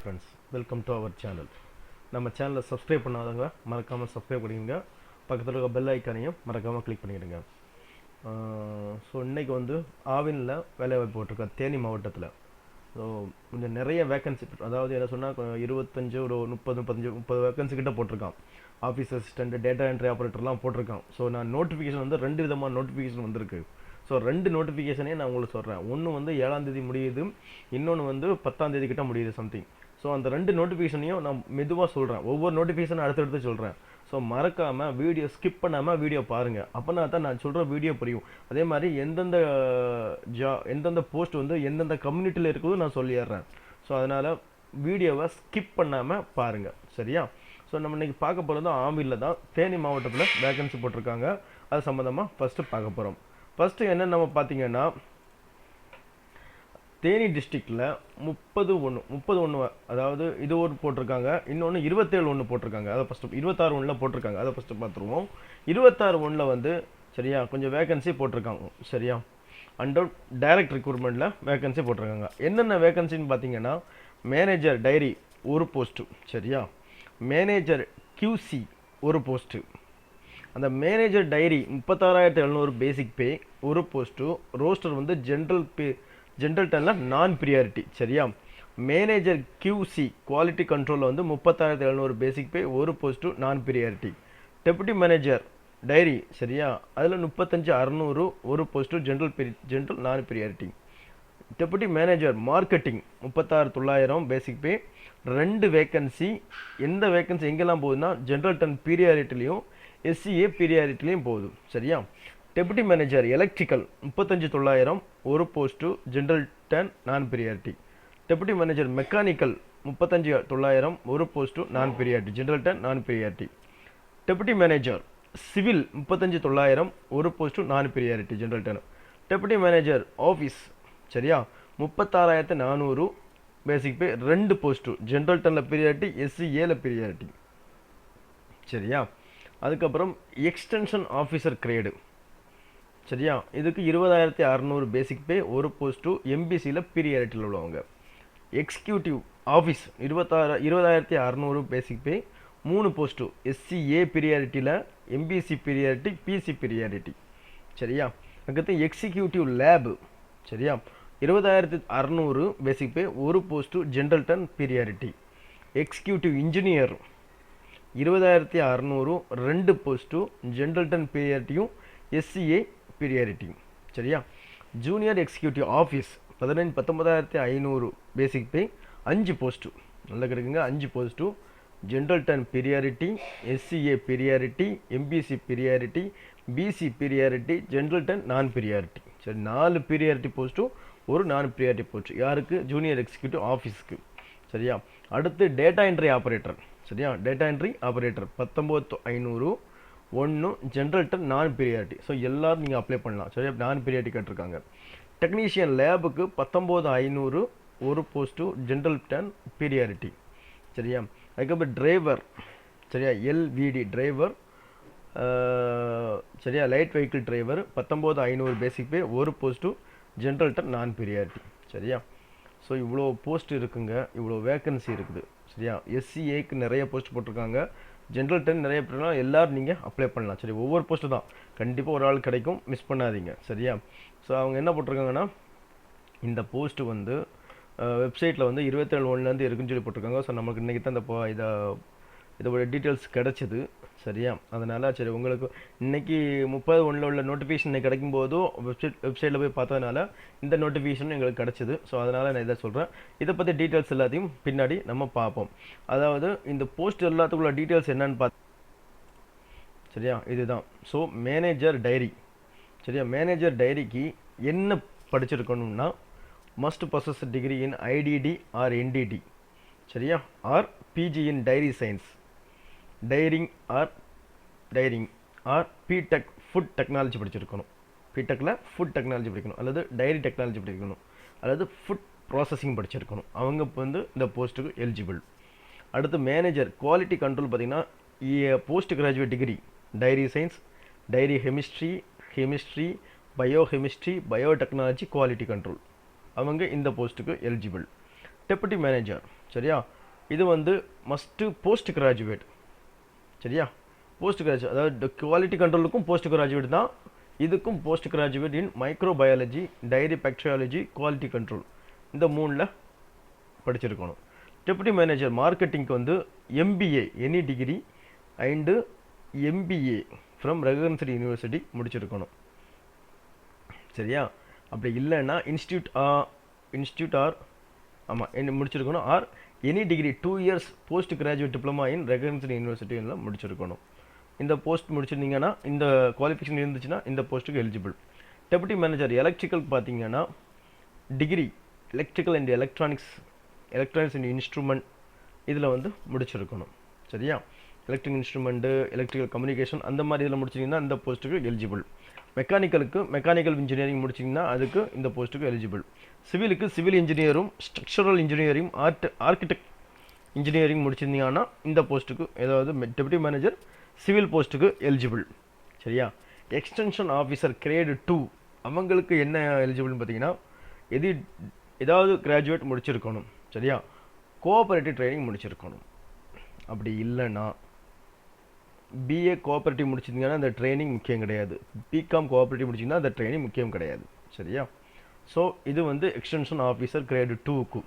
Friends, welcome to our channel. நம்ம சேனலை subscribe பண்ணாதவங்க மறக்காமல் சப்ஸ்கிரைப் பண்ணிடுங்க. பக்கத்தில் இருக்க பெல் ஐக்கானையும் மறக்காமல் கிளிக் பண்ணிடுங்க. ஸோ இன்றைக்கி வந்து ஆவினில் வேலைவாய்ப்பு போட்டிருக்கேன் தேனி மாவட்டத்தில். ஸோ கொஞ்சம் நிறைய வேக்கன்சி, அதாவது என்ன சொன்னால் 25 ஒரு 30 வேக்கன்சி கிட்ட போட்டிருக்கான். ஆஃபீஸ் அசிஸ்டண்ட், டேட்டா என்ட்ரி ஆப்ரேட்டர்லாம் போட்டிருக்கான். ஸோ நான் நோட்டிஃபிகேஷன் வந்து 2 விதமான நோட்டிஃபிகேஷன் வந்திருக்கு. ஸோ 2 நோட்டிஃபிகேஷனே நான் உங்களுக்கு சொல்கிறேன். ஒன்று வந்து 7ஆம் தேதி முடியுது, இன்னொன்று வந்து 10ஆம் தேதி கிட்ட முடியுது சம்திங். ஸோ அந்த 2 நோட்டிஃபிகேஷனையும் நான் மெதுவாக சொல்கிறேன், ஒவ்வொரு நோட்டிஃபிகேஷனும் அடுத்தடுத்து சொல்கிறேன். ஸோ மறக்காமல் வீடியோ ஸ்கிப் பண்ணாமல் வீடியோ பாருங்கள், அப்போனா தான் நான் சொல்கிற வீடியோ புரியும். அதே மாதிரி எந்தெந்த போஸ்ட் வந்து எந்தெந்த கம்யூனிட்டியில் இருக்குதோ நான் சொல்லிடுறேன். ஸோ அதனால் வீடியோவை ஸ்கிப் பண்ணாமல் பாருங்கள், சரியா? ஸோ நம்ம இன்றைக்கி பார்க்க போகிறது ஆவினில் தான், தேனி மாவட்டத்தில் வேகன்சி போட்டிருக்காங்க. அது சம்மந்தமாக ஃபஸ்ட்டு பார்க்க போகிறோம். ஃபஸ்ட்டு என்ன நம்ம பார்த்தீங்கன்னா, தேனி டிஸ்ட்ரிக்டில் 31 அதாவது இது ஒரு போட்டிருக்காங்க, இன்னொன்று 27 போட்டிருக்காங்க. அதை ஃபஸ்ட்டு 26 போட்டிருக்காங்க. அதை ஃபஸ்ட்டு பார்த்துருவோம். 26 வந்து சரியா கொஞ்சம் வேகன்சி போட்டிருக்காங்க, சரியா? அண்டர் டைரக்ட் ரெக்ரூட்மெண்ட்டில் வேகன்சி போட்டிருக்காங்க. என்னென்ன வேகன்சின்னு பார்த்தீங்கன்னா, மேனேஜர் டைரி ஒரு போஸ்ட்டு, சரியா? மேனேஜர் கியூசி ஒரு போஸ்ட்டு. அந்த மேனேஜர் டைரி 36,700 பேசிக் பே ஒரு போஸ்ட்டு. ரோஸ்டர் வந்து ஜென்ரல் டனில் நான் ப்ரியாரிட்டி, சரியா? மேனேஜர் கியூசி குவாலிட்டி கண்ட்ரோலில் வந்து 36,700 பேசிக் பே ஒரு post, non priority. Deputy manager dairy, சரியா? அதில் 35,600 ஒரு post, general non priority. Deputy manager marketing 36,900 basic pay, 2 vacancy. எந்த வேக்கன்சி எங்கெல்லாம் போகுதுன்னா, ஜென்ரல் டன் பீரியாரிட்டிலையும் எஸ்சிஏ பீரியாரிட்டிலையும் போகுது, சரியா? டெப்யூட்டி மேனேஜர் எலக்ட்ரிக்கல் 35,900 ஒரு post, general turn non priority. Deputy manager mechanical 35,900 ஒரு post, non priority, general turn non priority. Deputy manager civil 35,900 ஒரு post, non priority, general turn. Deputy manager office, சரியா? 36,400 basic pay, 2 post, general டனில் priority, எஸ்சிஏல priority, சரியா? அதுக்கப்புறம் extension officer grade, சரியா? இதுக்கு 20,600 basic pay ஒரு post, எம்பிசியில் ப்ரியாரிட்டியில் உள்ளவங்க. Executive office 20,600 basic pay, 3 post, SCA ப்ரியாரிட்டியில், எம்பிசி ப்ரியாரிட்டி, பிசி ப்ரியாரிட்டி, சரியா? அதுக்கடுத்து எக்ஸிக்யூட்டிவ் லேபு, சரியா? 20,600 பேசிக் பே ஒரு post, general turn priority. Executive engineer 20,600 2 post, general turn ப்ரியாரிட்டியும் எஸ்சிஏ ப்ரியாரிட்டி, சரியா? Junior executive office 19,500 basic pay, 5 post, நல்லா கிடைக்குங்க, 5 post, general turn priority, SCA priority, MBC priority, BC priority, general turn non priority, சரி? 4 priority போஸ்ட்டும், ஒரு non priority post. யாருக்கு? Junior executive ஆஃபீஸ்க்கு, சரியா? அடுத்து டேட்டா என்ட்ரி ஆப்ரேட்டர், சரியா? Data entry operator 19,500 1 general turn non priority. So எல்லோரும் நீங்கள் apply பண்ணலாம், சரியா? நான் ப்ரியாரிட்டி கேட்டிருக்காங்க. டெக்னீஷியன் லேபுக்கு 19,500 ஒரு போஸ்ட்டு, ஜென்ரல் டன் ப்ரியாரிட்டி, சரியா? அதுக்கப்புறம் டிரைவர், சரியா? எல்விடி டிரைவர், சரியா? Light vehicle driver 19,500 basic pay ஒரு post, general turn non priority, சரியா? ஸோ இவ்வளோ போஸ்ட் இருக்குங்க, இவ்வளோ வேக்கன்சி இருக்குது, சரியா? எஸ்சிஏக்கு நிறைய போஸ்ட் போட்டிருக்காங்க, ஜென்ரல் டன் நிறைய பேர்லாம் எல்லோரும் நீங்கள் அப்ளை பண்ணலாம், சரி? ஒவ்வொரு போஸ்ட்டு தான், கண்டிப்பாக ஒரு ஆள் கிடைக்கும், மிஸ் பண்ணாதீங்க, சரியா? ஸோ அவங்க என்ன போட்டிருக்காங்கன்னா, இந்த போஸ்ட்டு வந்து வெப்சைட்டில் வந்து 27/1 இருக்குன்னு சொல்லி போட்டிருக்காங்க. ஸோ நமக்கு இன்றைக்கி தான் இந்த இதோட டீட்டெயில்ஸ் கிடச்சிது, சரியா? அதனால் சரி, உங்களுக்கு இன்றைக்கி 30/1 உள்ள நோட்டிஃபிகேஷன் கிடைக்கும் போதும் வெப்சைட்டில் போய் பார்த்ததுனால இந்த நோட்டிஃபிகேஷன் எங்களுக்கு கிடச்சிது. ஸோ அதனால் நான் இதை சொல்கிறேன். இதை பற்றி டீட்டெயில்ஸ் எல்லாத்தையும் பின்னாடி நம்ம பார்ப்போம். அதாவது இந்த போஸ்ட் எல்லாத்துக்குள்ள டீட்டெயில்ஸ் என்னன்னு சரியா? இதுதான். ஸோ மேனேஜர் டைரி, சரியா? மேனேஜர் டைரிக்கு என்ன படிச்சிருக்கணும்னா, must possess degree in IDT or NDT, சரியா? Or PG in dairy science, dairying or BTech food technology படிச்சிருக்கணும். பிடெக்கில் ஃபுட் டெக்னாலஜி படிக்கணும், அல்லது டைரி டெக்னாலஜி படிக்கணும், அல்லது ஃபுட் ப்ராசஸிங் படிச்சிருக்கணும். அவங்க வந்து இந்த போஸ்ட்டுக்கு எலிஜிபிள். அடுத்து மேனேஜர் குவாலிட்டி கண்ட்ரோல் பார்த்திங்கன்னா, post graduate degree dairy science, dairy chemistry, biochemistry, biotechnology, quality control, அவங்க இந்த போஸ்ட்டுக்கு எலிஜிபிள். டெப்யூட்டி மேனேஜர், சரியா? இது வந்து மஸ்ட்டு போஸ்ட் கிராஜுவேட். சரியா, போஸ்ட் கிராஜுவேட் அதாவது குவாலிட்டி கண்ட்ரோலுக்கும் போஸ்ட் கிராஜுவேட் தான், இதுக்கும் post graduate in microbiology, dairy bacteriology, quality control, இந்த 3ல் படிச்சிருக்கணும். டெப்யூட்டி மேனேஜர் மார்க்கெட்டிங்க்கு வந்து MBA any degree and MBA from recognised university முடிச்சிருக்கணும். சரியா, அப்படி இல்லைன்னா இன்ஸ்டியூட் ஆர் ஆமாம் என்ன முடிச்சிருக்கணும், or any degree 2 years post graduate diploma in recognised யூனிவர்சிட்டியில் முடிச்சிருக்கணும். இந்த போஸ்ட் முடிச்சிருந்தீங்கன்னா, இந்த குவாலிஃபிகேஷன் இருந்துச்சுன்னா இந்த போஸ்ட்டுக்கு எலிஜிபிள். டெப்யூட்டி மேனேஜர் எலக்ட்ரிக்கல் பார்த்தீங்கன்னா degree electrical and electronics and instrument இதில் வந்து முடிச்சிருக்கணும். சரியா, எலக்ட்ரிக் இன்ஸ்ட்ருமெண்ட்டு, எலக்ட்ரிக்கல் கம்யூனிகேஷன் அந்த மாதிரி இதில் முடிச்சிங்கன்னா இந்த போஸ்ட்டுக்கு எலிஜிபிள். மெக்கானிக்கல் இன்ஜினியரிங் முடிச்சிங்கன்னா அதுக்கு இந்த போஸ்ட்டுக்கு எலிஜிபிள். சிவிலுக்கு சிவில் இன்ஜினியரும் ஸ்ட்ரக்சரல் இன்ஜினியரிங் ஆர்கிடெக்ட் இன்ஜினியரிங் முடிச்சிருந்தீங்கன்னா இந்த போஸ்ட்டுக்கு, ஏதாவது டெப்யூட்டி மேனேஜர் சிவில் போஸ்ட்டுக்கு எலிஜிபிள். சரியா, எக்ஸ்டென்ஷன் ஆஃபீஸர் கிரேடு 2 அவங்களுக்கு என்ன எலிஜிபிள்னு பார்த்தீங்கன்னா ஏதாவது கிராஜுவேட் முடிச்சிருக்கணும். சரியா, கோஆபரேட்டிவ் ட்ரைனிங் முடிச்சிருக்கணும். அப்படி இல்லைன்னா பிஏ கோஆபரேட்டிவ் முடிச்சிருந்தீங்கன்னா அந்த ட்ரைனிங் முக்கியம் கிடையாது. பிகாம் கோஆபரேட்டிவ் முடிச்சிங்கன்னா அந்த ட்ரைனிங் முக்கியம் கிடையாது. சரியா, ஸோ இது வந்து எக்ஸ்டென்ஷன் ஆஃபீஸர் கிரேடு 2க்கு.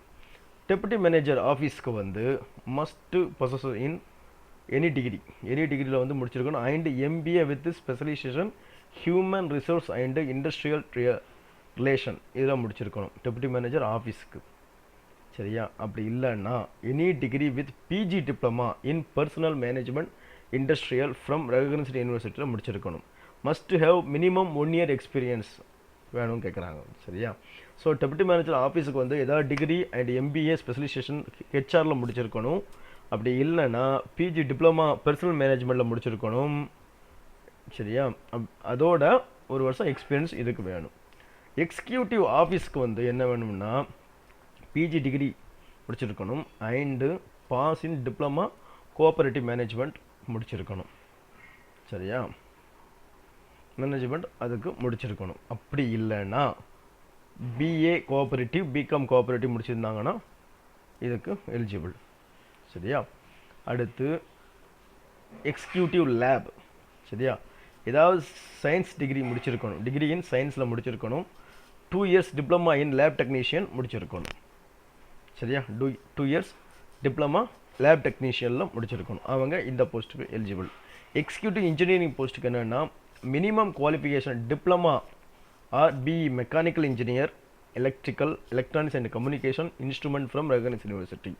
டெப்யூட்டி மேனேஜர் ஆஃபீஸ்க்கு வந்து மஸ்ட்டு பொசஸர் இன் எனி டிகிரியில் வந்து முடிச்சிருக்கணும். And MBA with specialisation human resource and industrial relation இதெல்லாம் முடிச்சிருக்கணும் டெப்யூட்டி மேனேஜர் ஆஃபீஸ்க்கு. சரியா, அப்படி இல்லைன்னா any degree with PG diploma in personnel management industrial from recognised யூனிவர்சிட்டியில் முடிச்சிருக்கணும். Must have minimum 1 year experience வேணும்னு கேட்குறாங்க. சரியா, ஸோ டெப்யூட்டி மேனேஜர் ஆஃபீஸுக்கு வந்து ஏதாவது டிகிரி அண்ட் எம்பிஏ ஸ்பெஷலைசேஷன் ஹெச்ஆரில் முடிச்சிருக்கணும். அப்படி இல்லைன்னா பிஜி டிப்ளமா பர்சனல் மேனேஜ்மெண்ட்டில் முடிச்சிருக்கணும். சரியா, அதோட 1 வருஷம் எக்ஸ்பீரியன்ஸ் இதுக்கு வேணும். எக்ஸிக்யூட்டிவ் ஆஃபீஸ்க்கு வந்து என்ன வேணும்னா பிஜி டிகிரி முடிச்சிருக்கணும் and pass in diploma cooperative management முடிச்சிருக்கணும். சரியா, மேனேஜ்மெண்ட் அதுக்கு முடிச்சிருக்கணும். அப்படி இல்லைன்னா பிஏ கோஆபரேட்டிவ், பிகாம் கோஆபரேட்டிவ் முடிச்சிருந்தாங்கன்னா இதுக்கு எலிஜிபிள். சரியா, அடுத்து எக்ஸிக்யூட்டிவ் லேப். சரியா, ஏதாவது சயின்ஸ் டிகிரி முடிச்சிருக்கணும், டிகிரி இன் சயின்ஸில் முடிச்சிருக்கணும். 2 years diploma in lab technician முடிச்சிருக்கணும். சரியா, 2 இயர்ஸ் டிப்ளமா லேப் டெக்னீஷியனில் முடிச்சிருக்கணும். அவங்க இந்த போஸ்ட்டுக்கு எலிஜிபிள். எக்ஸிக்யூட்டிவ் இன்ஜினியரிங் போஸ்ட்டுக்கு என்னென்னா minimum qualification diploma or BE mechanical engineer electronics and communication instrument from recognised university.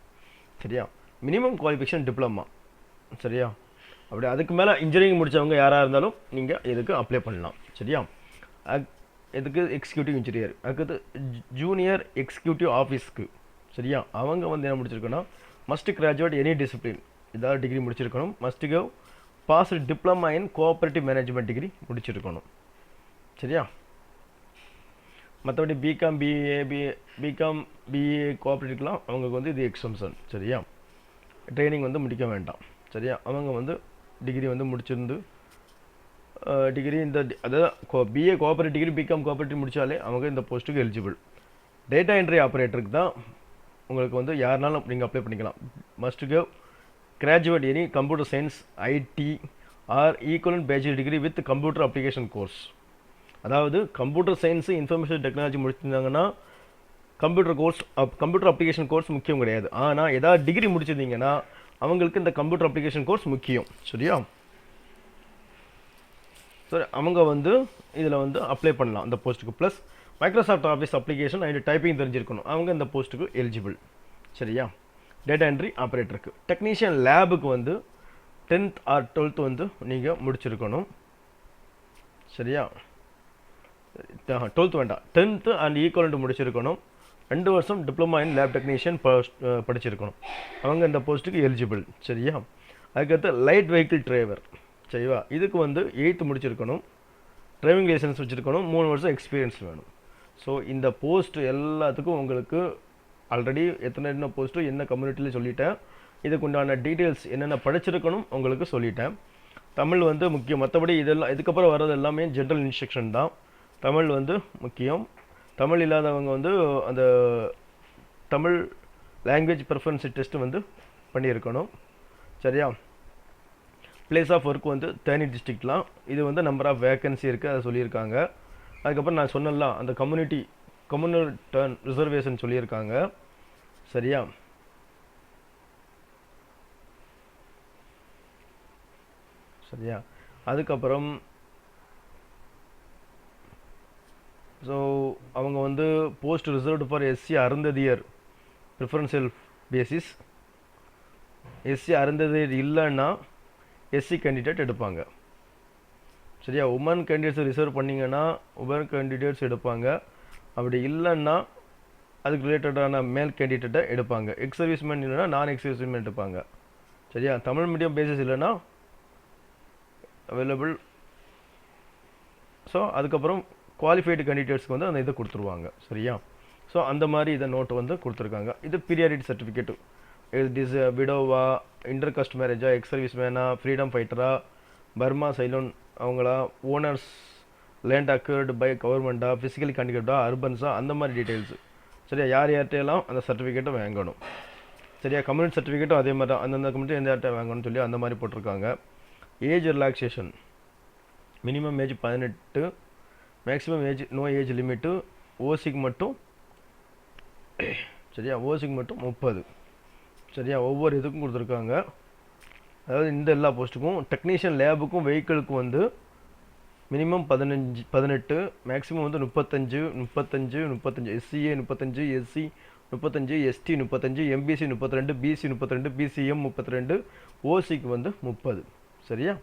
சரியா, மினிமம் குவாலிஃபிகேஷன் டிப்ளமா. சரியா, அப்படி அதுக்கு மேலே இன்ஜினியரிங் முடித்தவங்க யாராக இருந்தாலும் நீங்கள் இதுக்கு அப்ளை பண்ணலாம். சரியா, இதுக்கு எக்ஸிக்யூட்டிவ் இன்ஜினியர். அதுக்கு ஜூனியர் எக்ஸிக்யூட்டிவ் ஆஃபீஸ்க்கு. சரியா, அவங்க வந்து என்ன முடிச்சிருக்கணும், மஸ்ட் கிராஜுவேட் எனி டிசிப்ளின் ஏதாவது டிகிரி முடிச்சிருக்கணும். Must have pass diploma in cooperative management degree முடிச்சிருக்கணும். சரியா, மற்றபடி பிகாம் பிஏ கோஆபரேட்டிவ்லாம் அவங்களுக்கு வந்து இது எக்ஸம்ஷன். சரியா, ட்ரைனிங் வந்து முடிக்க வேண்டாம். சரியா, அவங்க வந்து டிகிரி வந்து முடிச்சிருந்து டிகிரி இந்த அதாவது BA cooperative degree BCom cooperative முடித்தாலே அவங்க இந்த போஸ்ட்டுக்கு எலிஜிபிள். டேட்டா என்ட்ரி ஆப்ரேட்டருக்கு தான் உங்களுக்கு வந்து யாருனாலும் நீங்கள் அப்ளை பண்ணிக்கலாம். Must have graduate any computer science IT or equivalent bachelor degree with computer application course. அதாவது கம்ப்யூட்டர் சயின்ஸு இன்ஃபர்மேஷன் டெக்னாலஜி முடிச்சிருந்தாங்கன்னா கம்ப்யூட்டர் அப்ளிகேஷன் கோர்ஸ் முக்கியம் கிடையாது. ஆனால் ஏதாவது டிகிரி முடிச்சிருந்தீங்கன்னா அவங்களுக்கு இந்த கம்ப்யூட்டர் அப்ளிகேஷன் கோர்ஸ் முக்கியம். சரியா, சரி, அவங்க வந்து இதில் வந்து அப்ளை பண்ணலாம் இந்த போஸ்ட்டுக்கு. Plus Microsoft office application and typing தெரிஞ்சிருக்கணும், அவங்க இந்த போஸ்ட்டுக்கு எலிஜிபிள். சரியா, டேட்டா என்ட்ரி ஆப்ரேட்டருக்கு. டெக்னீஷியன் லேபுக்கு வந்து 10th ஆர் 12th வந்து நீங்கள் முடிச்சிருக்கணும். சரியா, 12th வேண்டாம், 10th அண்ட் ஈக்குவலண்ட் முடிச்சிருக்கணும். 2 வருஷம் டிப்ளமா இன் லேப் டெக்னீஷியன் படிச்சிருக்கணும், அவங்க இந்த போஸ்ட்டுக்கு எலிஜிபிள். சரியா, அதுக்கடுத்து லைட் வெஹிக்கிள் டிரைவர். சரிவா, இதுக்கு வந்து 8th முடிச்சிருக்கணும், டிரைவிங் லைசன்ஸ் வச்சுருக்கணும், 3 வருஷம் எக்ஸ்பீரியன்ஸ் வேணும். ஸோ இந்த போஸ்ட்டு எல்லாத்துக்கும் உங்களுக்கு ஆல்ரெடி என்ன போஸ்ட்டு என்ன கம்யூனிட்டியில் சொல்லிட்டேன். இதுக்கு உண்டான டீட்டெயில்ஸ் என்னென்ன படிச்சிருக்கணும் உங்களுக்கு சொல்லிட்டேன். தமிழ் வந்து முக்கியம், மற்றபடி இதெல்லாம் இதுக்கப்புறம் வர்றது எல்லாமே ஜென்ரல் இன்ஸ்ட்ரக்ஷன் தான். தமிழ் வந்து முக்கியம். தமிழ் இல்லாதவங்க வந்து அந்த தமிழ் லாங்குவேஜ் ப்ரிஃபரன்ஸ் டெஸ்ட்டு வந்து பண்ணியிருக்கணும். சரியா? பிளேஸ் ஆஃப் ஒர்க் வந்து தேனி டிஸ்ட்ரிக்ட்லாம். இது வந்து நம்பர் ஆஃப் வேகன்சி இருக்குது, அதை சொல்லியிருக்காங்க. அதுக்கப்புறம் நான் சொன்னலாம் அந்த கம்யூனல் டர்ன் ரிசர்வேஷன் சொல்லியிருக்காங்க. சரியா? சரியா? அதுக்கப்புறம் ஸோ அவங்க வந்து post reserved for SC Arunthathiyar preferential basis. SC Arunthathiyar இல்லைன்னா எஸ்சி கேண்டிடேட் எடுப்பாங்க. சரியா? உமன் கேண்டிடேட்ஸ் ரிசர்வ் பண்ணிங்கன்னா உமன் கேண்டிடேட்ஸ் எடுப்பாங்க. அப்படி இல்லைன்னா அதுக்கு ரிலேட்டடான மேல் கேண்டிடேட்டை எடுப்பாங்க. எக்ஸ் சர்வீஸ்மேன் இல்லைன்னா நான் எக்ஸ் சர்வீஸ்மேன் எடுப்பாங்க. சரியா? தமிழ் மீடியம் பேசிஸ் இல்லைன்னா அவைலபிள். ஸோ அதுக்கப்புறம் குவாலிஃபைடு கேண்டிடேட்ஸ்க்கு வந்து அந்த இதை கொடுத்துருவாங்க. சரியா? ஸோ அந்த மாதிரி இதை நோட்டு வந்து கொடுத்துருக்காங்க. இது பீரியாரிட்டி சர்டிஃபிகேட்டு. இட் இஸ் விடோவா, இன்டர் காஸ்ட் மேரேஜா, எக்ஸ் சர்வீஸ் மேனா, ஃப்ரீடம் ஃபைட்டரா, பர்மா சைலோன் அவங்களா, ஓனர்ஸ் லேண்ட் அக்வயர்டு பை கவர்மெண்ட்டா, ஃபிசிக்கலி கண்டிகேட்டா, அர்பன்ஸா, அந்த மாதிரி டீட்டெயில்ஸு. சரியா? யார் யார்கிட்டையெல்லாம் அந்த சர்டிஃபிகேட்டை வாங்கணும். சரியா? கம்யூனிட்டி சர்டிஃபிகேட்டும் அதே மாதிரி தான், அந்தந்த கம்யூனிட்டி எந்த யார்கிட்ட வாங்கணும்னு சொல்லி அந்த மாதிரி போட்டிருக்காங்க. Age relaxation, minimum age 18, maximum age no age limit. ஓசிக்கு மட்டும் சரியா? ஓசிக்கு மட்டும் 30. சரியா? ஒவ்வொரு இதுக்கும் கொடுத்துருக்காங்க. அதாவது இந்த எல்லா போஸ்ட்டுக்கும், டெக்னீஷியன் லேபுக்கும் வெஹிக்கிளுக்கும் வந்து மினிமம் 18, மேக்ஸிமம் வந்து 35, SCA 35, SC 35, ST 35, MBC 32, BC 32, BCM 32, ஓசிக்கு வந்து 30. சரியா?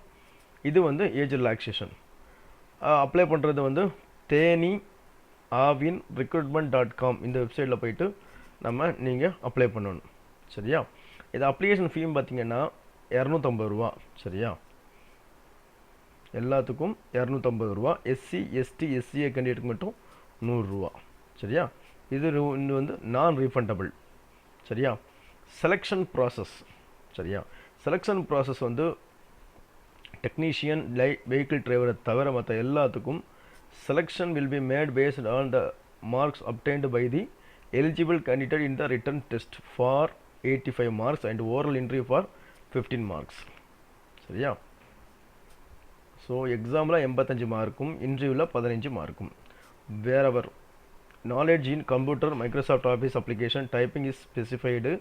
இது வந்து ஏஜ் ரிலாக்ஸேஷன். அப்ளை பண்ணுறது வந்து தேனி ஆவின் recruitment.com இந்த வெப்சைட்டில் போயிட்டு நீங்கள் அப்ளை பண்ணணும். சரியா? இது அப்ளிகேஷன் ஃபீம் பார்த்தீங்கன்னா 250 ரூபா. சரியா? எல்லாத்துக்கும் 250 ரூபா. எஸ்சி எஸ்டி எஸ்சிஏ கேண்டிடேட்டுக்கு மட்டும் 100 ரூபா. சரியா? இது வந்து நான் ரீஃபண்டபிள். சரியா? Selection process. சரியா? செலெக்ஷன் ப்ராசஸ் வந்து டெக்னீஷியன் வெஹிக்கிள் டிரைவரை தவிர மற்ற எல்லாத்துக்கும் selection will be made based on the marks obtained by the eligible candidate in the written test for 85 marks and oral interview for 15 marks. சரியா? So எக்ஸாமில் 85 மார்க்கும், இன்டர்வியூவில் 15 மார்க்கும். Wherever knowledge in computer, Microsoft office application, typing is specified.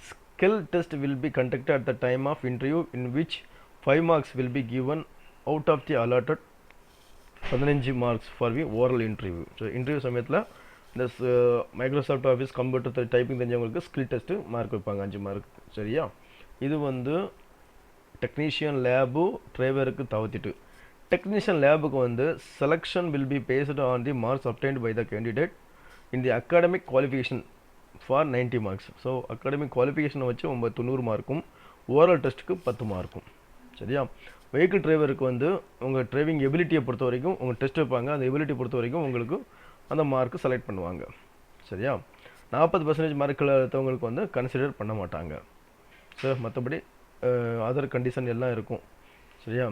Skill test will be conducted at the time of interview in which 5 marks will be given out of the allotted 15 marks for the oral interview. So interview சமயத்தில் இந்த Microsoft office computer typing தெரிஞ்சவங்களுக்கு skill test mark வைப்பாங்க, 5 mark. சரியா? இது வந்து technician lab டிரைவருக்கு தவிர்த்துட்டு, technician லேபுக்கு வந்து selection will be based on the marks obtained by the candidate in the academic qualification for 90 marks. So academic குவாலிஃபிகேஷனை வச்சு 90 மார்க்கும், ஓரல் டெஸ்ட்டுக்கு 10 மார்க்கும். சரியா? வெஹிக்கிள் டிரைவருக்கு வந்து உங்கள் டிரைவிங் எபிலிட்டியை பொறுத்த வரைக்கும் உங்கள் டெஸ்ட் வைப்பாங்க. அந்த எபிலிட்டி பொறுத்த வரைக்கும் உங்களுக்கு அந்த மார்க்கு செலக்ட் பண்ணுவாங்க. சரியா? 40% மார்க்கில் எடுத்தவங்களுக்கு வந்து கன்சிடர் பண்ண மாட்டாங்க. சார் மற்றபடி அதர் கண்டிஷன் எல்லாம் இருக்கும். சரியா?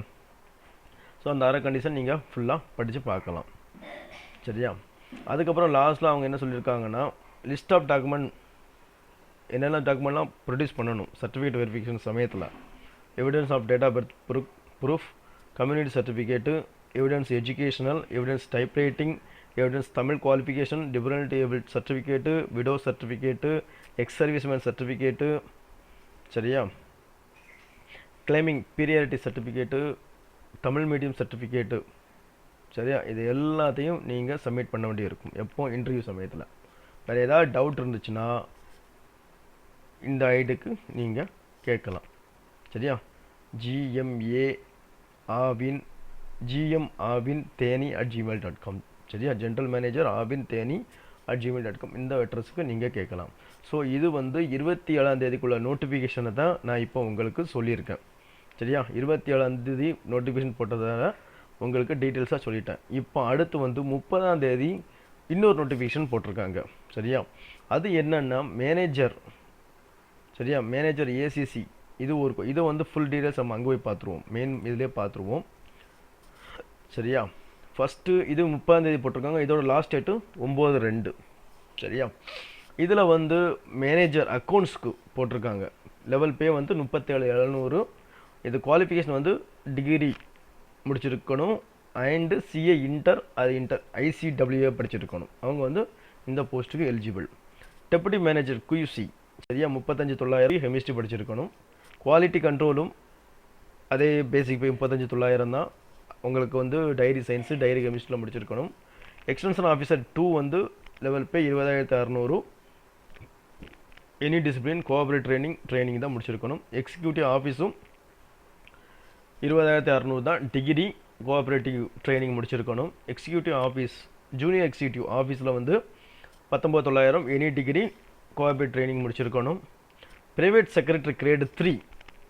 ஸோ அந்த அதர் கண்டிஷன் நீங்கள் ஃபுல்லாக படித்து பார்க்கலாம். சரியா? அதுக்கப்புறம் லாஸ்ட்டில் அவங்க என்ன சொல்லியிருக்காங்கன்னா, லிஸ்ட் ஆஃப் டாக்குமெண்ட் என்னென்ன டாக்குமெண்ட்லாம் ப்ரொடியூஸ் பண்ணணும் சர்டிஃபிகேட் வெரிஃபிகேஷன் சமயத்தில். Evidence of date of birth proof, community certificate, evidence educational, evidence type writing, evidence Tamil qualification, different able certificate, widow certificate, ex serviceman certificate. சரியா? Claiming priority certificate, Tamil medium certificate. சரியா? இது எல்லாத்தையும் நீங்கள் submit பண்ண வேண்டியிருக்கும் எப்போ interview சமயத்தில். வேறு ஏதாவது டவுட் இருந்துச்சுன்னா இந்த ஐடிக்கு நீங்கள் கேட்கலாம். சரியா? GMA Aavin Theni @gmail.com. சரியா? General manager Aavin Theni @gmail.com இந்த அட்ரஸுக்கு நீங்கள் கேட்கலாம். ஸோ இது வந்து 27ஆம் தேதிக்குள்ள நோட்டிஃபிகேஷனை தான் நான் இப்போ உங்களுக்கு சொல்லியிருக்கேன். சரியா? 27ஆம் தேதி நோட்டிஃபிகேஷன் போட்டதால் உங்களுக்கு டீட்டெயில்ஸாக சொல்லிட்டேன். இப்போ அடுத்து வந்து 30ஆம் தேதி இன்னொரு நோட்டிஃபிகேஷன் போட்டிருக்காங்க. சரியா? அது என்னன்னா மேனேஜர். சரியா? மேனேஜர் ACC இது ஒரு இதை வந்து ஃபுல் டீட்டெயில்ஸ் நம்ம அங்கே போய் பார்த்துருவோம், மெயின் இதிலே பார்த்துருவோம். சரியா? ஃபஸ்ட்டு இது 30ஆம் தேதி போட்டிருக்காங்க. இதோட லாஸ்ட் டேட்டு 9/2. சரியா? இதில் வந்து மேனேஜர் அக்கௌண்ட்ஸ்க்கு போட்டிருக்காங்க. லெவல் பே வந்து 37,700. இது குவாலிஃபிகேஷன் வந்து டிகிரி முடிச்சிருக்கணும் அண்டு சிஏ இன்டர் ஐசிடபிள்யூஏ படிச்சிருக்கணும். அவங்க வந்து இந்த போஸ்ட்டுக்கு எலிஜிபிள். டெப்யூட்டி மேனேஜர் QC சரியா 35,900 கெமிஸ்ட்ரி படிச்சிருக்கணும். குவாலிட்டி கண்ட்ரோலும் அதே பேசிக் பே 35,900 தான். உங்களுக்கு வந்து டைரி சயின்ஸு டைரி கெமிஸ்ட்ரியில் முடிச்சிருக்கணும். எக்ஸ்டென்ஷன் ஆஃபீஸர் 2 வந்து லெவல் பே 20,600. எனி டிசிப்ளின் கோஆபரேட் ட்ரைனிங் தான் முடிச்சிருக்கணும். எக்ஸிக்யூட்டிவ் ஆஃபீஸும் 20,600 தான். டிகிரி கோஆபரேட்டிவ் ட்ரைனிங் முடிச்சிருக்கணும். எக்ஸிக்யூட்டிவ் ஆஃபீஸ் ஜூனியர் எக்ஸிக்யூட்டிவ் ஆஃபீஸில் வந்து 19,900 எனி டிகிரி கோஆபரேட் ட்ரைனிங் முடிச்சிருக்கணும். ப்ரைவேட் செக்ரட்டரி கிரேடு 3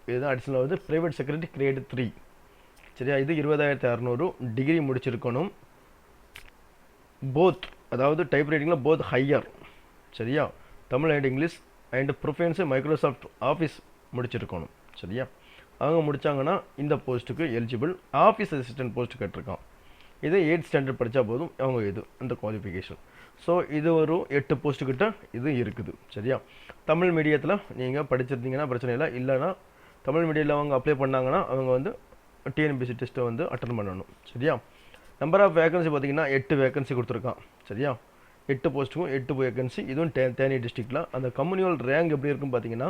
இதுதான் அடிஷனல் வந்து ப்ரைவேட் செக்ரட்டரி கிரேடு 3 சரியா. இது 20,600 டிகிரி முடிச்சிருக்கணும். போத் அதாவது டைப் ரைட்டிங்கில் போத் ஹையர் சரியா. Tamil and English and proficiency Microsoft office முடிச்சிருக்கணும் சரியா. அவங்க முடித்தாங்கன்னா இந்த போஸ்ட்டுக்கு எலிஜிபிள். ஆஃபீஸ் அசிஸ்டன்ட் போஸ்ட்டு கேட்டிருக்கான். இது 8th ஸ்டாண்டர்ட் படித்தா போதும் அவங்க இது அந்த குவாலிஃபிகேஷன். ஸோ இது ஒரு 8 போஸ்ட்டுக்கிட்ட இது இருக்குது சரியா. தமிழ் மீடியத்தில் நீங்கள் படிச்சிருந்தீங்கன்னா பிரச்சனை இல்லை. இல்லைனா தமிழ் மீடியத்தில் அவங்க அப்ளை பண்ணாங்கன்னா அவங்க வந்து டிஎன்பிசி டெஸ்ட்டை வந்து அட்டன் பண்ணணும் சரியா. நம்பர் ஆஃப் வேகன்சி பார்த்தீங்கன்னா 8 வேகன்சி கொடுத்துருக்கான் சரியா. 8 போஸ்ட்டுக்கும் 8 வேகன்சி. இதுவும் தேனி டிஸ்ட்ரிக்டில். அந்த கம்யூனியல் ரேங்க் எப்படி இருக்குன்னு பார்த்தீங்கன்னா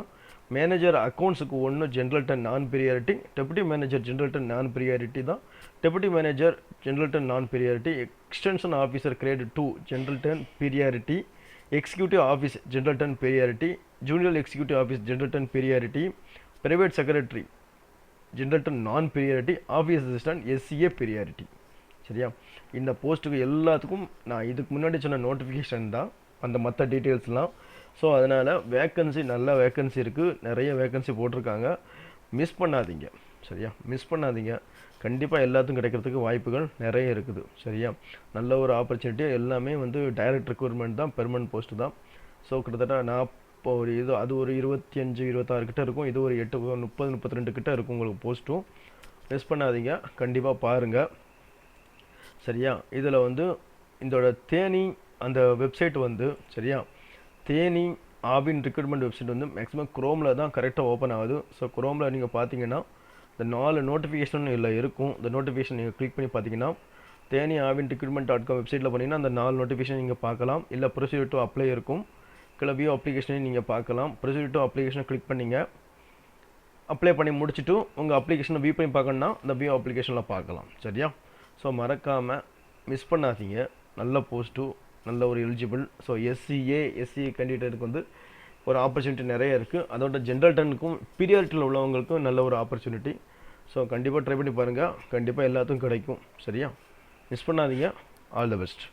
மேனேஜர் அக்கௌண்ட்ஸுக்கு 1 ஜென்ரல் 10 நான் ப்ரியாரிட்டி. டெப்யூட்டி மேனேஜர் ஜென்ரல் 10 நான் ப்ரியாரிட்டி தான். டெப்யூட்டி மேனேஜர் ஜென்ரல் 10 நான் priority. Extension officer great 2 general 10 priority. Executive office general 10 priority. Junior executive office general 10 priority. Private secretary general 10 நான் priority. Office assistant SCA priority சரியா. இந்த போஸ்ட்டுக்கு எல்லாத்துக்கும் நான் இதுக்கு முன்னாடி சொன்ன நோட்டிஃபிகேஷன் தான் அந்த மற்ற டீட்டெயில்ஸ்லாம். ஸோ அதனால் வேக்கன்சி நல்ல வேக்கன்சி இருக்குது. நிறைய வேக்கன்சி போட்டிருக்காங்க. மிஸ் பண்ணாதீங்க சரியா. மிஸ் பண்ணாதீங்க. கண்டிப்பாக எல்லாத்துக்கும் கிடைக்கிறதுக்கு வாய்ப்புகள் நிறைய இருக்குது சரியா. நல்ல ஒரு ஆப்பர்ச்சுனிட்டி. எல்லாமே வந்து டைரக்ட் ரெக்ரூட்மெண்ட் தான், பெர்மனன்ட் போஸ்ட்டு தான். ஸோ கிட்டத்தட்ட நான் இப்போ ஒரு இது அது ஒரு 25 26 கிட்ட இருக்கும். இது ஒரு 8 30 32 கிட்ட இருக்கும் உங்களுக்கு போஸ்ட்டும். மிஸ் பண்ணாதீங்க. கண்டிப்பாக பாருங்கள் சரியா. இதில் வந்து இதோட தேனி அந்த வெப்சைட் வந்து சரியா, தேனி ஆவின் ரெக்ரூட்மெண்ட் வெப்சைட் வந்து மேக்ஸிமம் குரோமில் தான் கரெக்டாக ஓப்பன் ஆகுது. ஸோ குரோமில் நீங்கள் பார்த்தீங்கன்னா இந்த 4 நோட்டிஃபிகேஷன் இல்லை இருக்கும். இந்த நோட்டிஃபிகேஷன் நீங்கள் கிளிக் பண்ணி பார்த்தீங்கன்னா தேனி ஆவின் recruitment.com வெப்சைட்டில் பண்ணிங்கன்னா அந்த 4 நோட்டிஃபிகேஷன் நீங்கள் பார்க்கலாம். இல்லை ப்ரொசீஜர் டு அப்ளை இருக்கும். இல்லை வியூ அப்ளிகேஷனையும் நீங்கள் பார்க்கலாம். ப்ரொசீஜர் டு அப்ளிகேஷனை கிளிக் பண்ணிங்க. அப்ளை பண்ணி முடிச்சுட்டு உங்கள் அப்ளிகேஷனை வியூ பண்ணி பார்க்கணுன்னா இந்த வியூ அப்ளிகேஷனில் பார்க்கலாம் சரியா. ஸோ மறக்காமல் மிஸ் பண்ணாதீங்க. நல்ல போஸ்ட்டு, நல்ல ஒரு எலிஜிபிள். ஸோ SCA கேண்டிடேட்டுக்கு வந்து ஒரு ஆப்பர்ச்சுனிட்டி நிறைய இருக்குது. அதோட ஜென்ரல் 10க்கும் பீரியாரிட்டியில் உள்ளவங்களுக்கும் நல்ல ஒரு ஆப்பர்ச்சுனிட்டி. ஸோ கண்டிப்பாக ட்ரை பண்ணி பாருங்கள். கண்டிப்பாக எல்லாத்துக்கும் கிடைக்கும் சரியா. மிஸ் பண்ணாதீங்க. All the best.